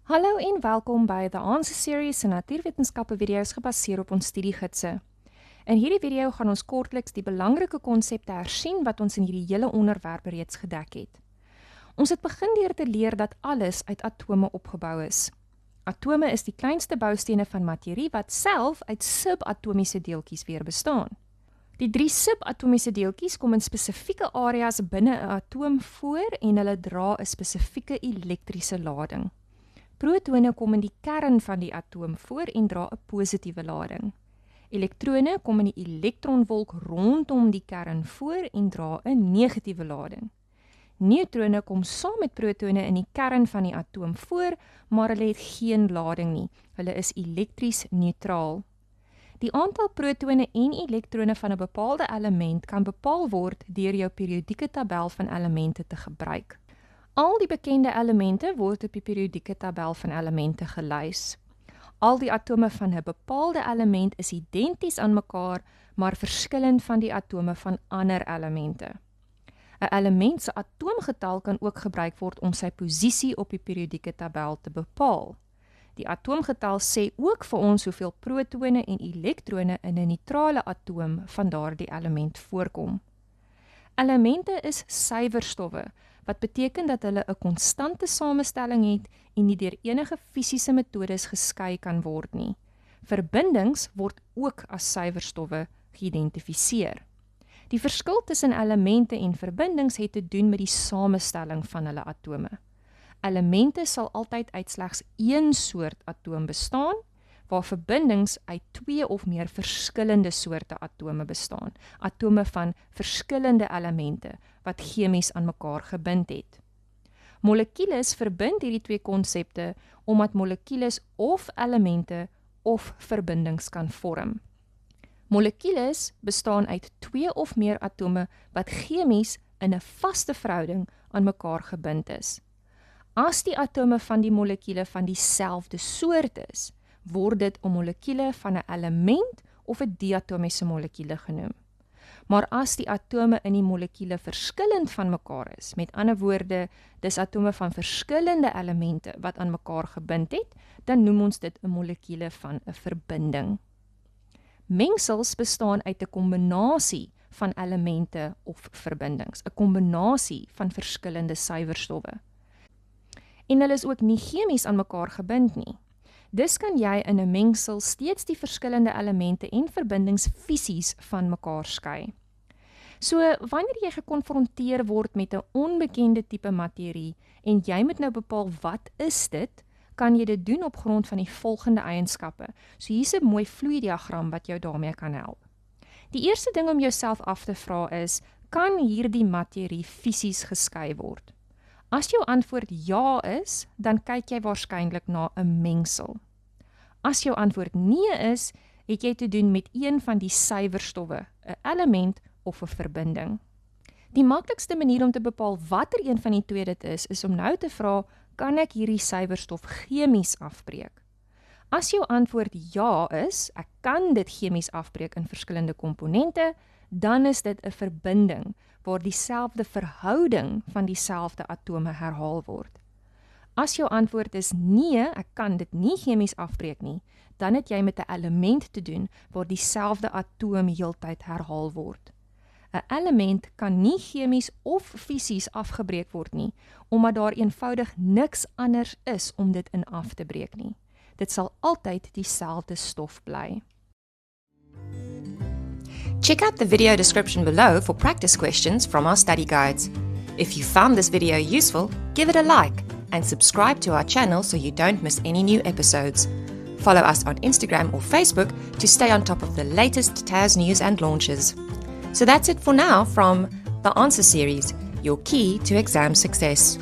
Hallo en welkom by The Answer Series se natuurwetenskappe video's gebaseer op ons studiegidse. In hierdie video gaan ons kortliks die belangrike konsepte hersien wat ons in hierdie hele onderwerp reeds gedek het. Ons het begin deur te leer dat alles uit atome opgebou is. Atome is die kleinste boustene van materie wat self uit subatomiese deeltjies weer bestaan. Die 3 subatomiese deeltjies kom in spesifieke areas binne 'n atoom voor en hulle dra 'n spesifieke elektriese lading. Protone kom in die kern van die atoom voor en dra 'n positiewe lading. Elektrone kom in die elektronwolk rondom die kern voor en dra 'n negatiewe lading. Neutrone kom saam met protone in die kern van die atoom voor, maar hulle het geen lading nie. Hulle is elektries neutraal. Die aantal protone en elektrone van 'n bepaalde element kan bepaal word deur jou periodieke tabel van elemente te gebruik. Al die bekende elemente word op die periodieke tabel van elemente gelys. Al die atome van 'n bepaalde element is identies aan mekaar, maar verskillend van die atome van ander elemente. 'n Element se atoomgetal kan ook gebruik word om sy posisie op die periodieke tabel te bepaal. Die atoomgetal sê ook vir ons hoeveel protone en elektrone in 'n neutrale atoom van daardie element voorkom. Elemente is suiwerstowwe, wat beteken dat hulle 'n konstante samestelling het en nie deur enige fisiese metodes geskei kan word nie. Verbindings word ook as suiwerstowwe geïdentifiseer. Die verskil tussen elemente en verbindings het te doen met die samestelling van hulle atome. Elemente sal altyd uit slegs een soort atoom bestaan, waar verbindings uit 2 of meer verskillende soorte atome bestaan, atome van verskillende elemente wat chemies aan mekaar gebind het. Molekules verbind hierdie 2 konsepte omdat molekules of elemente of verbindings kan vorm. Molekules bestaan uit 2 of meer atome wat chemies in 'n vaste verhouding aan mekaar gebind is. As die atome van die molekule van dieselfde soort is, word dit 'n molekule van 'n element of 'n diatomiese molekule genoem. Maar as die atome in die molekule verskillend van mekaar is, met ander woorde, dis atome van verskillende elemente wat aan mekaar gebind het, dan noem ons dit 'n molekule van 'n verbinding. Mengsels bestaan uit 'n kombinasie van elemente of verbindings, 'n kombinasie van verskillende suiwerstowwe. En hulle is ook nie chemies aan mekaar gebind nie. Dus kan jy in 'n mengsel steeds die verskillende elemente en verbindings fisies van mekaar skei. So, wanneer jy gekonfronteer word met 'n onbekende tipe materie en jy moet nou bepaal wat is dit, kan jy dit doen op grond van die volgende eienskappe. So hier's 'n mooi vloeidiagram wat jou daarmee kan help. Die eerste ding om jouself af te vra is, kan hierdie materie fisies geskei word? As jou antwoord ja is, dan kyk jy waarskynlik na 'n mengsel. As jou antwoord nee is, het jy te doen met een van die suiwerstowwe, 'n element of 'n verbinding. Die maklikste manier om te bepaal watter een van die twee dit is om nou te vra, kan ek hierdie suiwerstof chemies afbreek? As jou antwoord ja is, ek kan dit chemies afbreek in verskillende komponente, dan is dit 'n verbinding waar dieselfde verhouding van dieselfde atome herhaal word. As jou antwoord is nee, ek kan dit nie chemies afbreek nie, dan het jy met 'n element te doen waar dieselfde atoom heeltyd herhaal word. 'n Element kan nie chemies of fisies afgebreek word nie, omdat daar eenvoudig niks anders is om dit in af te breek nie. Dit sal altyd dieselfde stof bly. Check out the video description below for practice questions from our study guides. If you found this video useful, give it a like and subscribe to our channel so you don't miss any new episodes. Follow us on Instagram or Facebook to stay on top of the latest TAS news and launches. So that's it for now from The Answer Series, your key to exam success.